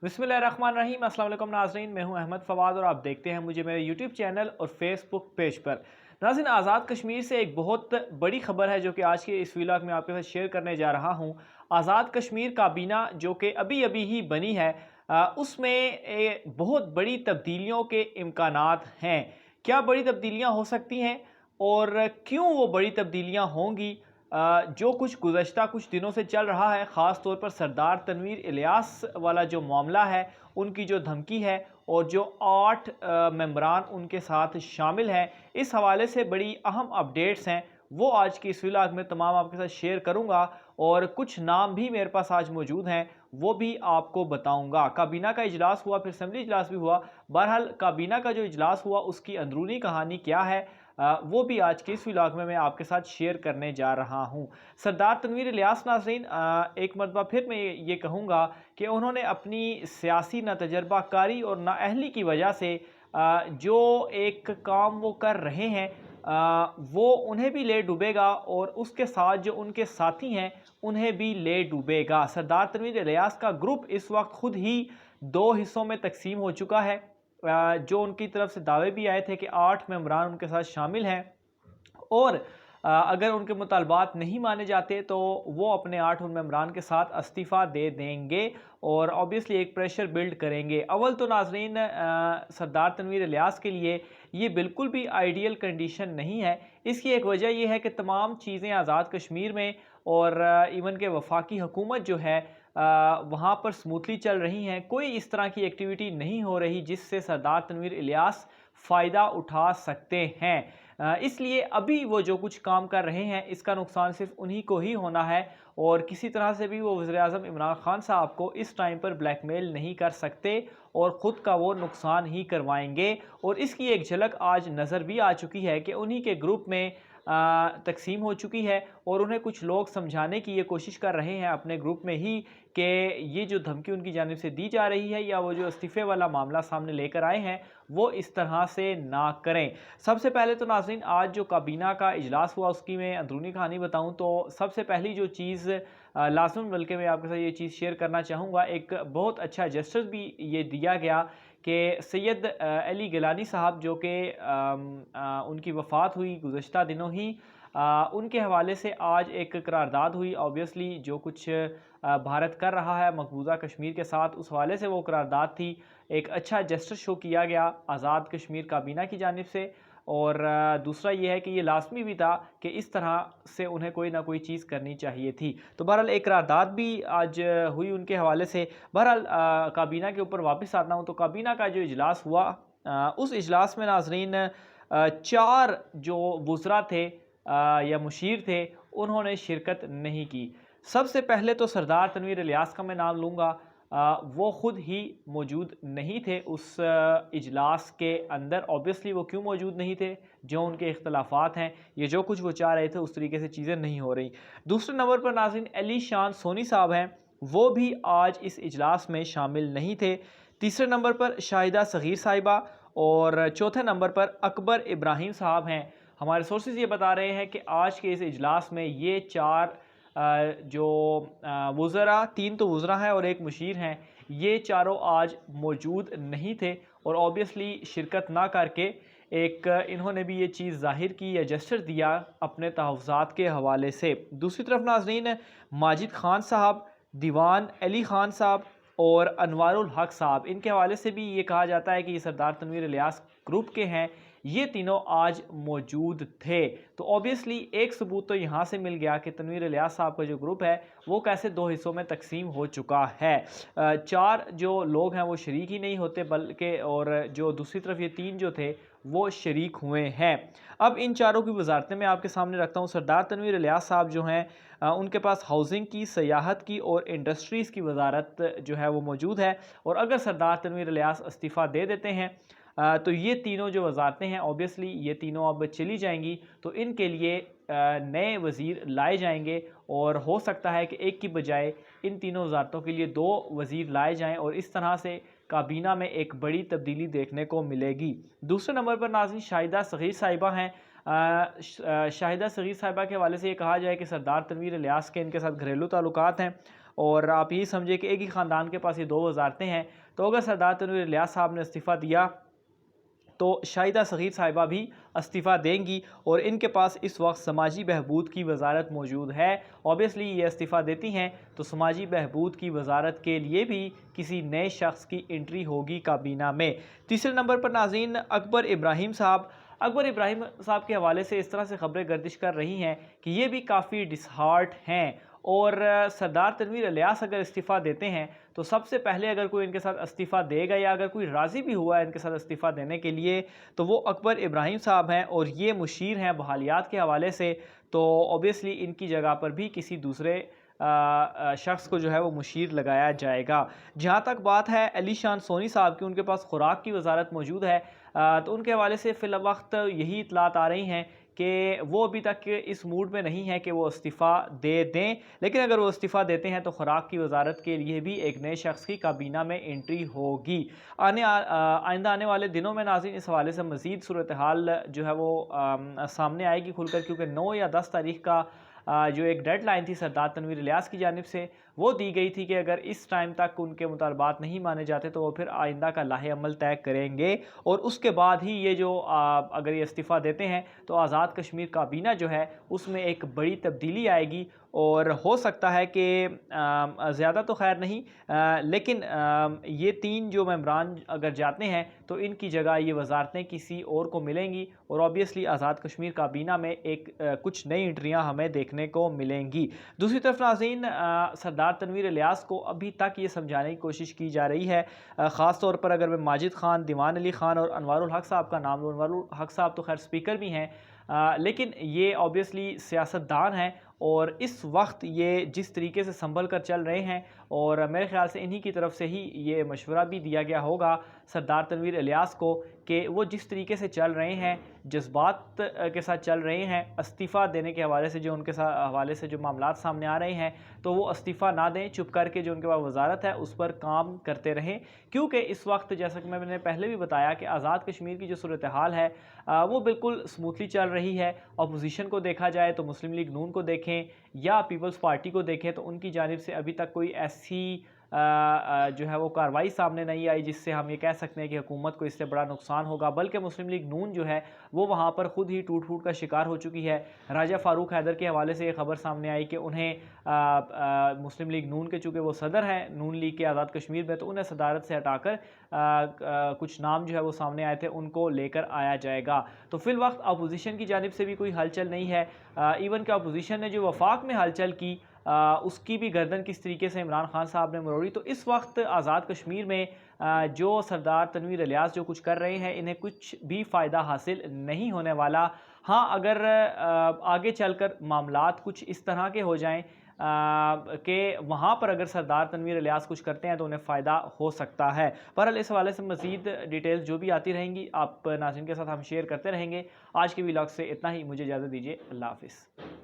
बिस्मिल्लाहिर्रहमानिर्रहीम। अस्सलाम वालेकुम नाज़रीन, मैं हूं अहमद फ़वाद और आप देखते हैं मुझे मेरे यूट्यूब चैनल और फेसबुक पेज पर। नाज़रीन, आज़ाद कश्मीर से एक बहुत बड़ी खबर है जो कि आज के इस व्लॉग में आपके साथ शेयर करने जा रहा हूं। आज़ाद कश्मीर काबीना जो कि अभी अभी ही बनी है, उसमें बहुत बड़ी तब्दीलियों के इम्कानात हैं। क्या बड़ी तब्दीलियाँ हो सकती हैं और क्यों वो बड़ी तब्दीलियाँ होंगी? जो कुछ गुज़श्ता कुछ दिनों से चल रहा है, ख़ास तौर पर सरदार तनवीर इलियास वाला जो मामला है, उनकी जो धमकी है और जो 8 मेंबरान उनके साथ शामिल हैं, इस हवाले से बड़ी अहम अपडेट्स हैं, वो आज की इस व्लॉग में तमाम आपके साथ शेयर करूँगा और कुछ नाम भी मेरे पास आज मौजूद हैं, वो भी आपको बताऊँगा। काबीना का इजलास हुआ, फिर असेंबली इजलास भी हुआ। बहरहाल काबीना का जो इजलास हुआ, उसकी अंदरूनी कहानी क्या है, वो भी आज के इस व्लॉग में मैं आपके साथ शेयर करने जा रहा हूँ। सरदार तनवीर इलियास नाज़रीन, एक मरतबा फिर मैं ये कहूँगा कि उन्होंने अपनी सियासी ना तजर्बाकारी और नाअहली की वजह से जो एक काम वो कर रहे हैं, वो उन्हें भी ले डूबेगा और उसके साथ जो उनके साथी हैं उन्हें भी ले डूबेगा। सरदार तनवीर इलियास का ग्रुप इस वक्त खुद ही 2 हिस्सों में तकसीम हो चुका है। जो उनकी तरफ से दावे भी आए थे कि 8 मेंबरान उनके साथ शामिल हैं और अगर उनके मुतालबात नहीं माने जाते तो वो अपने 8 उन मेंबरान के साथ इस्तीफ़ा दे देंगे और ऑब्वियसली एक प्रेशर बिल्ड करेंगे। अव्वल तो नाज़रीन, सरदार तनवीर इलियास के लिए ये बिल्कुल भी आइडियल कंडीशन नहीं है। इसकी एक वजह ये है कि तमाम चीज़ें आज़ाद कश्मीर में और इवन के वफाकी हुकूमत जो है, वहाँ पर स्मूथली चल रही हैं। कोई इस तरह की एक्टिविटी नहीं हो रही जिससे सरदार तनवीर इलियास फ़ायदा उठा सकते हैं। इसलिए अभी वो जो कुछ काम कर रहे हैं, इसका नुकसान सिर्फ उन्हीं को ही होना है और किसी तरह से भी वो वज़ीर-ए-आज़म इमरान खान साहब को इस टाइम पर ब्लैकमेल नहीं कर सकते और ख़ुद का वो नुकसान ही करवाएंगे। और इसकी एक झलक आज नज़र भी आ चुकी है कि उन्हीं के ग्रुप में तकसीम हो चुकी है और उन्हें कुछ लोग समझाने की ये कोशिश कर रहे हैं अपने ग्रुप में ही कि ये जो धमकी उनकी जानिब से दी जा रही है या वो जो इस्तीफ़े वाला मामला सामने लेकर आए हैं, वो इस तरह से ना करें। सबसे पहले तो नाज़रीन, आज जो काबीना का इजलास हुआ उसकी मैं अंदरूनी कहानी बताऊं तो सबसे पहली जो चीज़ लाज़िम, बल्कि मैं आपके साथ ये चीज़ शेयर करना चाहूँगा, एक बहुत अच्छा जेस्चर भी ये दिया गया कि सैयद अली गिलानी साहब जो कि उनकी वफ़ात हुई गुज़श्ता दिनों ही, उनके हवाले से आज एक करारदाद हुई। ऑब्वियसली जो कुछ भारत कर रहा है मकबूजा कश्मीर के साथ, उस हवाले से वो करारदाद थी। एक अच्छा जेस्चर शो किया गया आज़ाद कश्मीर काबीना की जानिब से और दूसरा ये है कि ये लाज़मी भी था कि इस तरह से उन्हें कोई ना कोई चीज़ करनी चाहिए थी। तो बहरहाल एक करारदाद भी आज हुई उनके हवाले से। बहरहाल काबीना के ऊपर वापस आता हूँ तो काबीना का जो इजलास हुआ, उस इजलास में नाज़रीन 4 जो वुज़रा थे या मुशीर थे, उन्होंने शिरकत नहीं की। सबसे पहले तो सरदार तनवीर इलियास का मैं नाम लूँगा। वो ख़ुद ही मौजूद नहीं थे उस इजलास के अंदर। ऑब्वियसली वो क्यों मौजूद नहीं थे? जो उनके इख्तलाफात हैं, ये जो कुछ वो चाह रहे थे उस तरीके से चीज़ें नहीं हो रही। दूसरे नंबर पर नाज़रीन अली शान सोनी साहब हैं, वो भी आज इस इजलास में शामिल नहीं थे। तीसरे नंबर पर शाहिदा सग़ीर साहिबा और चौथे नंबर पर अकबर इब्राहिम साहब हैं। हमारे सोर्सेज ये बता रहे हैं कि आज के इस इजलास में ये 4 जो वुज़रा, 3 तो वुज़रा हैं और 1 मुशीर हैं, ये चारों आज मौजूद नहीं थे और ऑब्वियसली शिरकत ना करके एक इन्होंने भी ये चीज़ ज़ाहिर की या जेस्चर दिया अपने तहफ़्फ़ुज़ात के हवाले से। दूसरी तरफ नाज़रीन माजिद ख़ान साहब, दीवान अली ख़ान साहब और अनवारुल हक साहब, इनके हवाले से भी ये कहा जाता है कि ये सरदार तनवीर इलियास ग्रुप के हैं। ये तीनों आज मौजूद थे। तो ऑब्वियसली एक सबूत तो यहाँ से मिल गया कि तनवीर इलियास साहब का जो ग्रुप है वो कैसे 2 हिस्सों में तकसीम हो चुका है। 4 जो लोग हैं वो शरीक ही नहीं होते, बल्कि और जो दूसरी तरफ ये 3 जो थे वो शरीक हुए हैं। अब इन चारों की वज़ारतें मैं आपके सामने रखता हूँ। सरदार तनवीर इलियास साहब जो हैं, उनके पास हाउसिंग की, सियाहत की और इंडस्ट्रीज़ की वज़ारत जो है वो मौजूद है और अगर सरदार तनवीर इलियास इस्तीफ़ा दे देते हैं तो ये तीनों जो वज़ारतें हैं ऑब्वियसली ये तीनों अब चली जाएंगी। तो इनके लिए नए वज़ीर लाए जाएंगे और हो सकता है कि एक की बजाय इन तीनों वज़ारतों के लिए 2 वज़ीर लाए जाएं और इस तरह से काबीना में एक बड़ी तब्दीली देखने को मिलेगी। दूसरे नंबर पर नाज़रीन शाहिदा सग़ीर साहिबा हैं। शाहिदा सग़ीर साहिबा के हवाले से ये कहा जाए कि सरदार तनवीर इलियास के इनके साथ घरेलू ताल्लुकात हैं और आप यही समझे कि एक ही ख़ानदान के पास ये दो वजारतें हैं। तो अगर सरदार तनवीर इलियास साहब ने इस्तीफ़ा दिया तो शाहिदा सग़ीर साहिबा भी इस्तीफ़ा देंगी और इनके पास इस वक्त समाजी बहबूद की वजारत मौजूद है। ऑब्वियसली ये इस्तीफ़ा देती हैं तो समाजी बहबूद की वजारत के लिए भी किसी नए शख्स की एंट्री होगी काबीना में। तीसरे नंबर पर नाज़रीन अकबर इब्राहिम साहब। अकबर इब्राहिम साहब के हवाले से इस तरह से ख़बरें गर्दिश कर रही हैं कि ये भी काफ़ी डिसहार्ट हैं और सरदार तनवीर इलियास अगर इस्तीफ़ा देते हैं तो सबसे पहले अगर कोई इनके साथ इस्तीफ़ा देगा या अगर कोई राज़ी भी हुआ है इनके साथ इस्तीफ़ा देने के लिए तो वो अकबर इब्राहिम साहब हैं और ये मुशीर हैं बहालियात के हवाले से। तो ऑब्वियसली इनकी जगह पर भी किसी दूसरे शख्स को जो है वो मुशीर लगाया जाएगा। जहाँ तक बात है अली शान सोनी साहब की, उनके पास खुराक की वजारत मौजूद है। तो उनके हवाले से फ़िलवक्त यही इतलात आ रही हैं कि वो अभी तक इस मूड में नहीं है कि वो इस्तीफ़ा दे दें, लेकिन अगर वो इस्तीफ़ा देते हैं तो खुराक की वजारत के लिए भी एक नए शख्स की काबीना में एंट्री होगी। आइंदा आने वाले दिनों में नाज़रीन इस हवाले से मज़ीद सूरत हाल जो है वो सामने आएगी खुलकर, क्योंकि 9 या 10 तारीख का जो एक डेडलाइन थी सरदार तनवीर इलियास की जानिब से वो दी गई थी कि अगर इस टाइम तक उनके मुतालबात नहीं माने जाते तो वो फिर आइंदा का लाहे अमल तय करेंगे और उसके बाद ही ये जो अगर ये इस्तीफ़ा देते हैं तो आज़ाद कश्मीर काबीना जो है उसमें एक बड़ी तब्दीली आएगी और हो सकता है कि ज़्यादा तो खैर नहीं लेकिन ये 3 जो मेंबरान अगर जाते हैं तो इनकी जगह ये वजारतें किसी और को मिलेंगी और ऑब्वियसली आज़ाद कश्मीर काबीना में एक कुछ नई एंट्रियाँ हमें देखने को मिलेंगी। दूसरी तरफ नाज़रीन सरदार तनवीर इलियास को अभी तक ये समझाने की कोशिश की जा रही है, ख़ास तौर पर अगर मैं माजिद खान, दीवान अली खान और अनवारुल हक साहब का नाम लूँ। अनवारुल हक साहब तो खैर स्पीकर भी हैं लेकिन ये ऑब्वियसली सियासतदान हैं और इस वक्त ये जिस तरीके से संभल कर चल रहे हैं और मेरे ख़्याल से इन्हीं की तरफ से ही ये मशवरा भी दिया गया होगा सरदार तनवीर इलियास को कि वो जिस तरीके से चल रहे हैं, जज्बात के साथ चल रहे हैं, इस्तीफ़ा देने के हवाले से जो उनके साथ हवाले से जो मामलात सामने आ रहे हैं तो वो इस्तीफ़ा ना दें, चुप करके जो उनके पास वजारत है उस पर काम करते रहें। क्योंकि इस वक्त जैसा कि मैंने पहले भी बताया कि आज़ाद कश्मीर की जो सूरत हाल है वो बिल्कुल स्मूथली चल रही है। अपोजिशन को देखा जाए तो मुस्लिम लीग नून को देखें या पीपल्स पार्टी को देखें तो उनकी जानिब से अभी तक कोई ऐसी जो है वो कार्रवाई सामने नहीं आई जिससे हम ये कह सकते हैं कि हुकूमत को इससे बड़ा नुकसान होगा, बल्कि मुस्लिम लीग नून जो है वो वहाँ पर ख़ुद ही टूट फूट का शिकार हो चुकी है। राजा फ़ारूक हैदर के हवाले से ये खबर सामने आई कि उन्हें मुस्लिम लीग नून के चूँकि वो सदर हैं नून लीग के आज़ाद कश्मीर में, तो उन्हें सदारत से हटाकर कुछ नाम जो है वो सामने आए थे उनको लेकर आया जाएगा। तो फिल वक्त अपोजिशन की जानिब से भी कोई हलचल नहीं है। इवन कि अपोजिशन ने जो वफाक में हलचल की उसकी भी गर्दन किस तरीके से इमरान खान साहब ने मरोड़ी। तो इस वक्त आज़ाद कश्मीर में जो सरदार तनवीर इलियास जो कुछ कर रहे हैं इन्हें कुछ भी फ़ायदा हासिल नहीं होने वाला। हाँ, अगर आगे चलकर मामलात कुछ इस तरह के हो जाएं कि वहाँ पर अगर सरदार तनवीर इलियास कुछ करते हैं तो उन्हें फ़ायदा हो सकता है। बहरहाल इस हवाले से मज़ीद डिटेल्स जो भी आती रहेंगी आप नाज़रीन के साथ हम शेयर करते रहेंगे। आज के व्लॉग से इतना ही, मुझे इजाज़त दीजिए। अल्लाह हाफ़िज़।